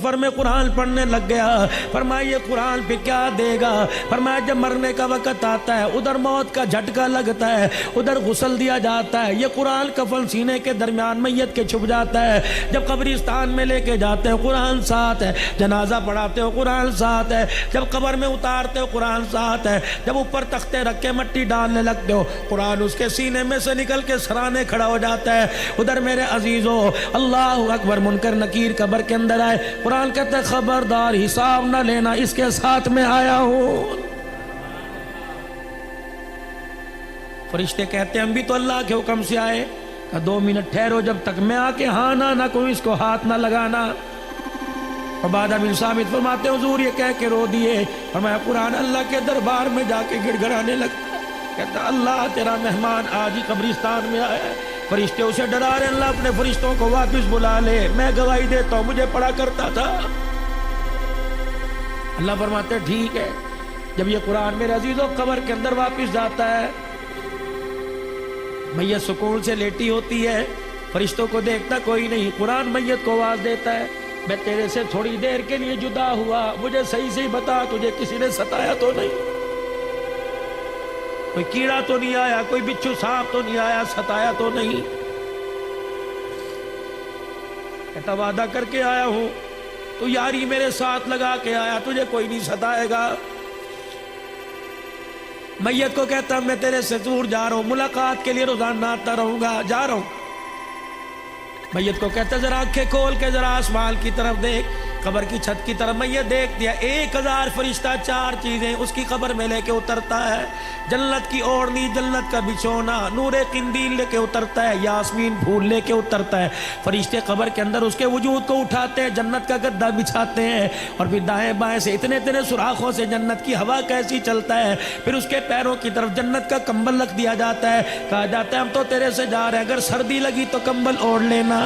سفر میں قرآن پڑھنے لگ گیا، فرمایا یہ قرآن پہ کیا دے گا؟ فرمایا جب مرنے کا وقت آتا ہے، ادھر موت کا جھٹکا لگتا ہے، ادھر غسل دیا جاتا ہے، یہ قرآن کفن سینے کے درمیان میت کے چھپ جاتا ہے، جب قبرستان میں لے کے جاتے ہیں قرآن ساتھ ہے، جنازہ پڑھاتے ہو قرآن ساتھ ہے، جب قبر میں اتارتے ہو قرآن ساتھ ہے، جب اوپر تختے رکھ کے مٹی ڈالنے لگتے ہو قرآن اس کے سینے میں سے نکل کے سرانے کھڑا ہو جاتا ہے۔ ادھر میرے عزیزو اللہ اکبر، منکر نکیر قبر کے اندر آئے، قرآن کہتا ہے خبردار حساب نہ لینا، اس کے ساتھ میں آیا ہوں۔ فرشتے کہتے ہیں ہم بھی تو اللہ کے حکم سے آئے، کہ 2 منٹ ٹھہرو، جب تک میں آ کے ہاں نہ کوئی اس کو ہاتھ نہ لگانا۔ عبادہ بن ثابت فرماتے ہیں حضور یہ کہہ کے رو دیے، فرمایا قرآن اللہ کے دربار میں جا کے گڑ گڑانے لگتا ہے، کہتا اللہ تیرا مہمان آج ہی قبرستان میں آیا ہے۔ فرشتے اسے ڈرا رہے، اللہ اپنے فرشتوں کو واپس بلا لے، میں گواہی دیتا ہوں مجھے پڑھا کرتا تھا۔ اللہ فرماتے ہیں ٹھیک ہے۔ جب یہ قرآن میرے عزیزوں قبر کے اندر واپس جاتا ہے، میت سکون سے لیٹی ہوتی ہے، فرشتوں کو دیکھتا کوئی نہیں، قرآن میت کو آواز دیتا ہے میں تیرے سے تھوڑی دیر کے لیے جدا ہوا، مجھے صحیح سے بتا تجھے کسی نے ستایا تو نہیں، کوئی کیڑا تو نہیں آیا، کوئی بچھو سانپ تو نہیں آیا، ستایا تو نہیں؟ کہتا وعدہ کر کے آیا ہوں، تو یاری میرے ساتھ لگا کے آیا، تجھے کوئی نہیں ستائے گا۔ میت کو کہتا میں تیرے سے دور جا رہا ہوں، ملاقات کے لیے روزانہ آتا رہوں گا، جا رہا ہوں۔ میت کو کہتا ذرا آنکھیں کھول کے ذرا آسمان کی طرف دیکھ، قبر کی چھت کی طرف میت دیکھ دیا، 1000 فرشتہ 4 چیزیں اس کی قبر میں لے کے اترتا ہے، جنت کی اوڑھنی، جنت کا بچھونا، نور قندیل لے کے اترتا ہے، یاسمین پھول لے کے اترتا ہے، فرشتے قبر کے اندر اس کے وجود کو اٹھاتے ہیں، جنت کا گدا بچھاتے ہیں، اور پھر دائیں بائیں سے اتنے سوراخوں سے جنت کی ہوا کیسی چلتا ہے، پھر اس کے پیروں کی طرف جنت کا کمبل رکھ دیا جاتا ہے، کہا جاتا ہے ہم تو تیرے سے جا رہے ہیں، اگر سردی لگی تو کمبل اوڑھ لینا۔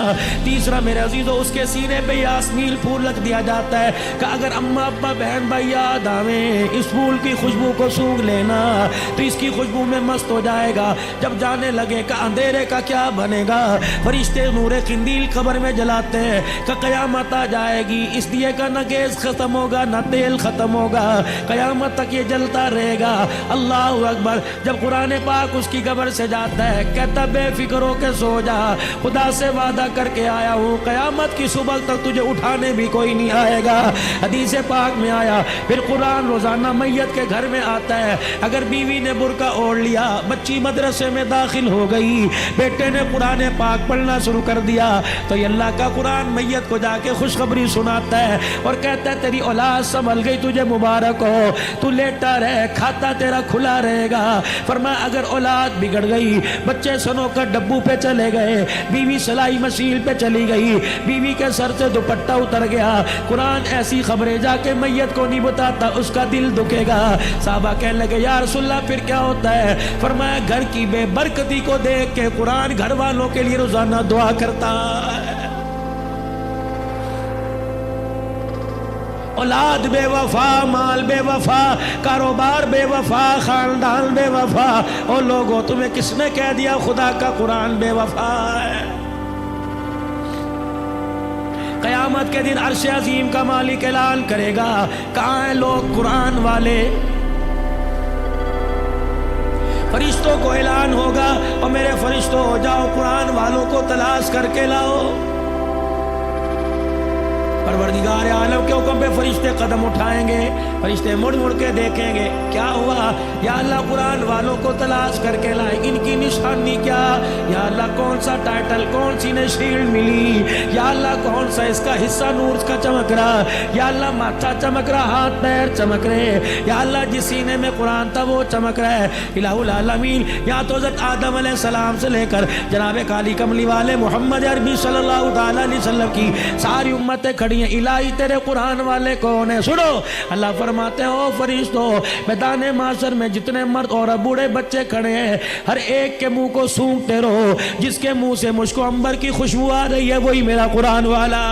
تیسرا میرے عزیزو اس کے سینے پہ یاسمین پھول رکھ دیا جاتا ہے کہ اگر اماں ابا بہن بھائی یاد آویں اس پھول کی خوشبو کو سونگھ لینا تو اس کی خوشبو میں مست ہو جائے گا، جب جانے لگے کہ اندھیرے کا کیا بنے گا، فرشتے نور قندیل قبر میں جلاتے ہیں کہ قیامت آ جائے گی، اس دیے کا نہ گیس ختم ہوگا نہ تیل ختم ہوگا، قیامت تک یہ جلتا رہے گا۔ اللہ اکبر۔ جب قرآن پاک اس کی قبر سے جاتا ہے کہتا بے فکر ہو کے سو جا، خدا سے وعدہ کر کے آیا ہوں قیامت کی صبح تک تجھے اٹھانے بھی کوئی نہیں آئے گا۔ حدیث پاک میں آیا پھر قرآن روزانہ میت کے گھر میں آتا ہے، اگر بیوی نے برقع اوڑھ لیا، بچی مدرسے میں داخل ہو گئی، بیٹے نے قرآن پاک پڑھنا شروع کر دیا، تو یہ اللہ کا قرآن میت کو جا کے خوشخبری سناتا ہے اور کہتا ہے تیری اولاد سنبھل گئی، تجھے مبارک ہو، تو لیٹا رہے، کھاتا تیرا کھلا رہے گا۔ فرمایا اگر اولاد بگڑ گئی، بچے سنو کر ڈبو پہ چلے گئے، بیوی سلائی مشین پہ چلی گئی، بیوی کے سر سے دوپٹہ اتر گیا، قرآن ایسی خبریں جا کے میت کو نہیں بتاتا، اس کا دل دکھے گا۔ صحابہ کہنے لگے یا رسول اللہ پھر کیا ہوتا ہے؟ فرمایا گھر کی بے برکتی کو دیکھ کے قرآن گھر والوں کے لیے روزانہ دعا کرتا ہے۔ اولاد بے وفا، مال بے وفا، کاروبار بے وفا، خاندان بے وفا، اور لوگوں تمہیں کس نے کہہ دیا خدا کا قرآن بے وفا ہے؟ قیامت کے دن عرش عظیم کا مالک اعلان کرے گا کہاں ہیں لوگ قرآن والے؟ فرشتوں کو اعلان ہوگا اور میرے فرشتوں جاؤ قرآن والوں کو تلاش کر کے لاؤ۔ پروردگار عالم کے حکم پہ فرشتے قدم اٹھائیں گے، فرشتے مڑ مڑ کے دیکھیں گے کیا ہوا، یا اللہ قرآن والوں کو تلاش کر کے لائیں، ان کی نشانی کیا، یا اللہ کون سا ٹائٹل، کون سی نے شیلڈ ملی، یا اللہ کون سا اس کا حصہ نور کا چمک رہا، یا اللہ ماتھا چمک رہا، ہاتھ پیر چمک رہے، یا اللہ جس سینے میں قرآن تھا وہ چمک رہا ہے۔ الہ العالمین یہاں تو حضرت آدم علیہ السلام سے لے کر جناب کالی کملی والے محمد عربی صلی اللہ تعالی علیہ وسلم کی ساری امتیں کھڑی ہیں، الہی تیرے قرآن والے کون ہیں؟ سنو اللہ فرماتے ہیں او فرشتو میدان محشر میں جتنے مرد اور بوڑھے بچے کھڑے ہیں ہر ایک کے منہ کو سونگتے رہو، جس کے منہ سے مجھ کو عنبر کی خوشبو آ رہی ہے وہی میرا قرآن والا۔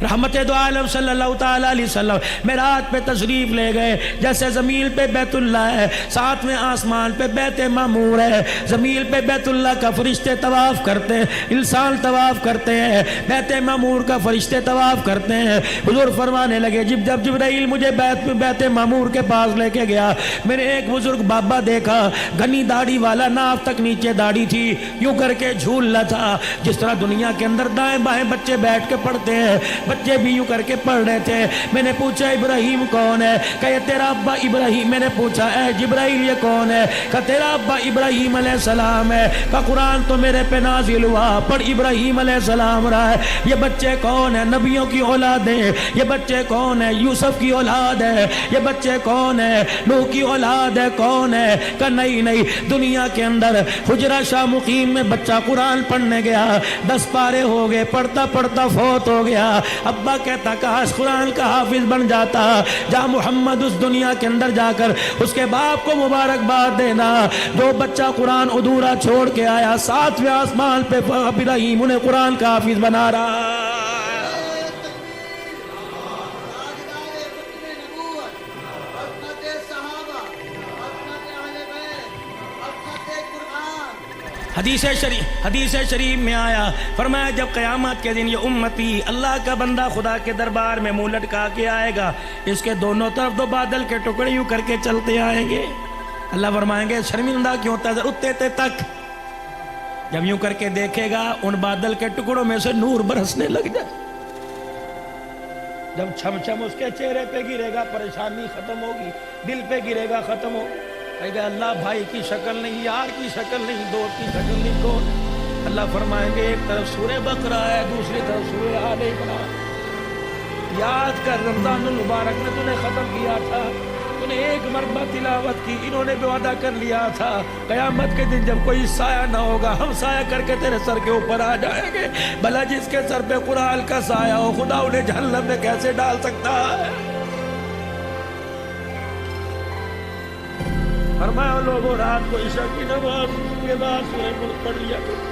رحمت دو عالم صلی اللہ تعالیٰ علیہ وسلم معراج پہ تشریف لے گئے. جیسے زمین پہ بیت اللہ ہے، ساتویں آسمان پہ بیت معمور ہے. زمین پہ بیت اللہ کا فرشتے طواف کرتے ہیں، انسان طواف کرتے ہیں، بیت معمور کا فرشتے طواف کرتے ہیں. حضور فرمانے لگے جب جبرائیل مجھے بیت معمور کے پاس لے کے گیا، میں نے ایک بزرگ بابا دیکھا، گھنی داڑھی والا، ناف تک نیچے داڑھی تھی، یوں کر کے جھولنا تھا. جس طرح دنیا کے اندر دائیں بائیں بچے بیٹھ کے پڑھتے ہیں، بچے بھی یوں کر کے پڑھ رہے تھے. میں نے پوچھا ابراہیم کون ہے؟ کہ یہ تیرا ابا ابراہیم. میں نے پوچھا اے جبرائیل یہ کون ہے؟ کہ تیرا ابا ابراہیم علیہ السلام ہے. کہ قرآن تو میرے پہ نازل ہوا، پر ابراہیم علیہ السلام رہا ہے. یہ بچے کون ہیں؟ نبیوں کی اولاد ہیں. یہ بچے کون ہیں؟ یوسف کی اولاد ہے. یہ بچے کون ہیں؟ نوح کی اولاد ہے. کون ہے؟ کہ نہیں، دنیا کے اندر حجرہ شاہ مقیم میں بچہ قرآن پڑھنے گیا، 10 پارے ہو گئے، پڑھتا پڑھتا فوت ہو گیا. ابا کہتا کاش قرآن کا حافظ بن جاتا. جا محمد اس دنیا کے اندر جا کر اس کے باپ کو مبارکباد دینا، جو بچہ قرآن ادھورا چھوڑ کے آیا، 7ویں آسمان پہ ابراہیم انہیں قرآن کا حافظ بنا رہا. حدیث شریف میں آیا، فرمایا جب قیامت کے دن یہ امتی اللہ کا بندہ خدا کے دربار میں منہ لٹکا کے آئے گا، اس کے دونوں طرف 2 بادل کے ٹکڑے یوں کر کے چلتے آئیں گے. اللہ فرمائیں گے شرمندہ کیوں تھا اتے تک. جب یوں کر کے دیکھے گا ان بادل کے ٹکڑوں میں سے نور برسنے لگ جائے. جب چھم چھم اس کے چہرے پہ گرے گا پریشانی ختم ہوگی، دل پہ گرے گا ختم ہو. کہے گا اللہ بھائی کی شکل نہیں، یار کی شکل نہیں، دوست کی شکل نہیں، کون؟ اللہ فرمائیں گے ایک طرف سورہ بقرہ ہے، دوسری طرف سورہ آل عمران. یاد کر رمضان المبارک میں تو نے ختم کیا تھا، تو نے ایک مرتبہ تلاوت کی، انہوں نے بھی وعدہ کر لیا تھا قیامت کے دن جب کوئی سایہ نہ ہوگا ہم سایہ کر کے تیرے سر کے اوپر آ جائیں گے. بھلا جس کے سر پہ قرآن کا سایہ ہو خدا انہیں جہنم میں کیسے ڈال سکتا ہے؟ فرمایا لوگوں رات کو عشاء کی نماز کے بعد سورہ ملک پڑھ لیا کرو.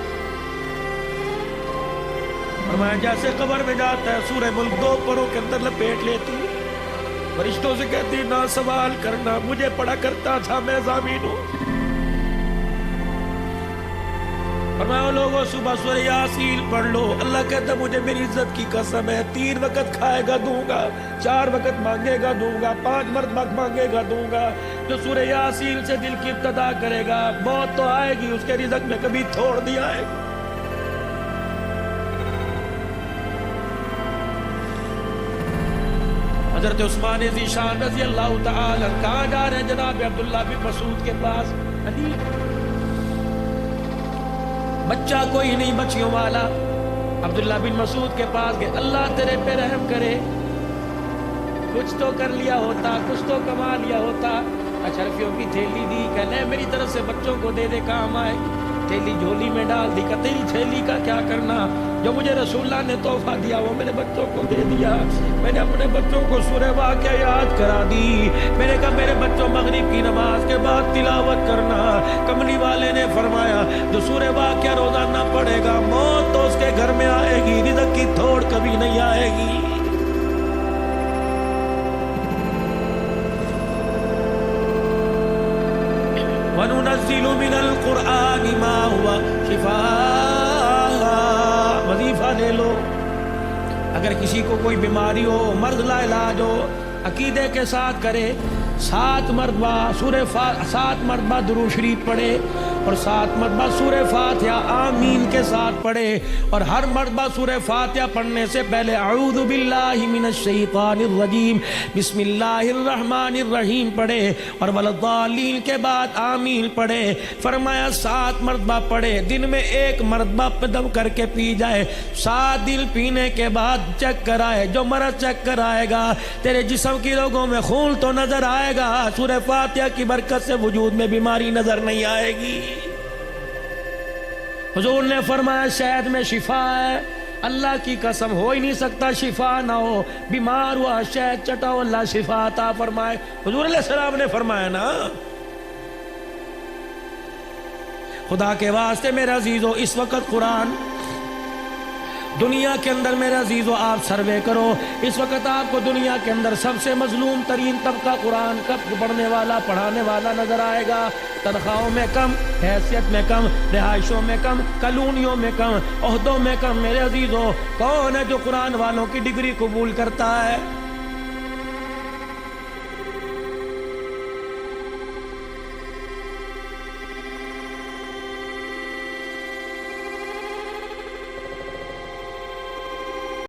فرمایا جیسے قبر میں جاتا ہے سورہ ملک 2 پروں کے اندر لپیٹ لیتی، فرشتوں سے کہتی نہ سوال کرنا، مجھے پڑھا کرتا تھا، میں ضامین ہوں. فرمایا لوگوں صبح سورہ یاسین پڑھ لو. اللہ کہتا مجھے میری عزت کی قسم ہے 3 وقت کھائے گا دوں گا، 4 وقت مانگے گا دوں گا، 5 مرتبہ مانگے گا دوں گا. جو سورہ یاسین سے دل کی ابتدا کرے گا موت تو آئے گی، اس کے رزق میں کبھی تھوڑ دیا ہے. حضرت عثمان ذیشان رضی اللہ تعالی کہاں جا رہے ہیں؟ جناب عبداللہ بن مسعود کے پاس. علی بچہ کوئی نہیں بچیوں والا، عبداللہ بن مسعود کے پاس گئے. اللہ تیرے پہ رحم کرے، کچھ تو کر لیا ہوتا، کچھ تو کما لیا ہوتا. اشرفیوں کی تھیلی دی، کہنے میری طرف سے بچوں کو دے دے کام آئے. تھیلی جھولی میں ڈال دی. کہ تیری تھیلی کا کیا کرنا، جو مجھے رسول اللہ نے تحفہ دیا وہ میرے بچوں کو دے دیا. میں نے اپنے بچوں کو سورہ واقعہ یاد کرا دی. میں نے کہا میرے بچوں مغرب کی نماز کے بعد تلاوت کرنا. کملی والے نے فرمایا جو سورہ واقعہ روزانہ پڑھے گا موت تو اس کے گھر میں آئے گی، رزق کی تھوڑ کبھی نہیں آئے گی. وَنُنَزِّلُ مِنَ الْقُرْآنِ مَا هُوَ شِفَاءٌ. وظیفہ لے لو. اگر کسی کو کوئی بیماری ہو، مرض لا علاج ہو، عقیدے کے ساتھ کرے، 7 مرتبہ درود شریف پڑھے اور 7 مرتبہ سورہ فاتحہ آمین کے ساتھ پڑھے. اور ہر مرتبہ سورہ فاتحہ پڑھنے سے پہلے اعوذ باللہ من الشیطان الرجیم بسم اللہ الرحمن الرحیم پڑھے اور والضالین کے بعد آمین پڑھے. فرمایا 7 مرتبہ پڑھے، دن میں 1 مرتبہ دم کر کے پی جائے. 7 دن پینے کے بعد چیک کرائے، جو مرض چیک کرائے گا تیرے جسم کی رگوں میں خون تو نظر آئے گا، سورہ فاتحہ کی برکت سے وجود میں بیماری نظر نہیں آئے گی. حضور نے فرمایا شہد میں شفا ہے، اللہ کی قسم ہو ہی نہیں سکتا شفا نہ ہو. بیمار ہوا شہد چٹاؤ اللہ شفا عطا فرمائے. حضور علیہ السلام نے فرمایا نا. خدا کے واسطے میرے عزیزو اس وقت قرآن دنیا کے اندر میرے عزیزو آپ سروے کرو، اس وقت آپ کو دنیا کے اندر سب سے مظلوم ترین طبقہ قرآن کا پڑھنے والا پڑھانے والا نظر آئے گا۔ تنخواہوں میں کم، حیثیت میں کم، رہائشوں میں کم، کالونیوں میں کم، عہدوں میں کم۔ میرے عزیزو کون ہے جو قرآن والوں کی ڈگری قبول کرتا ہے؟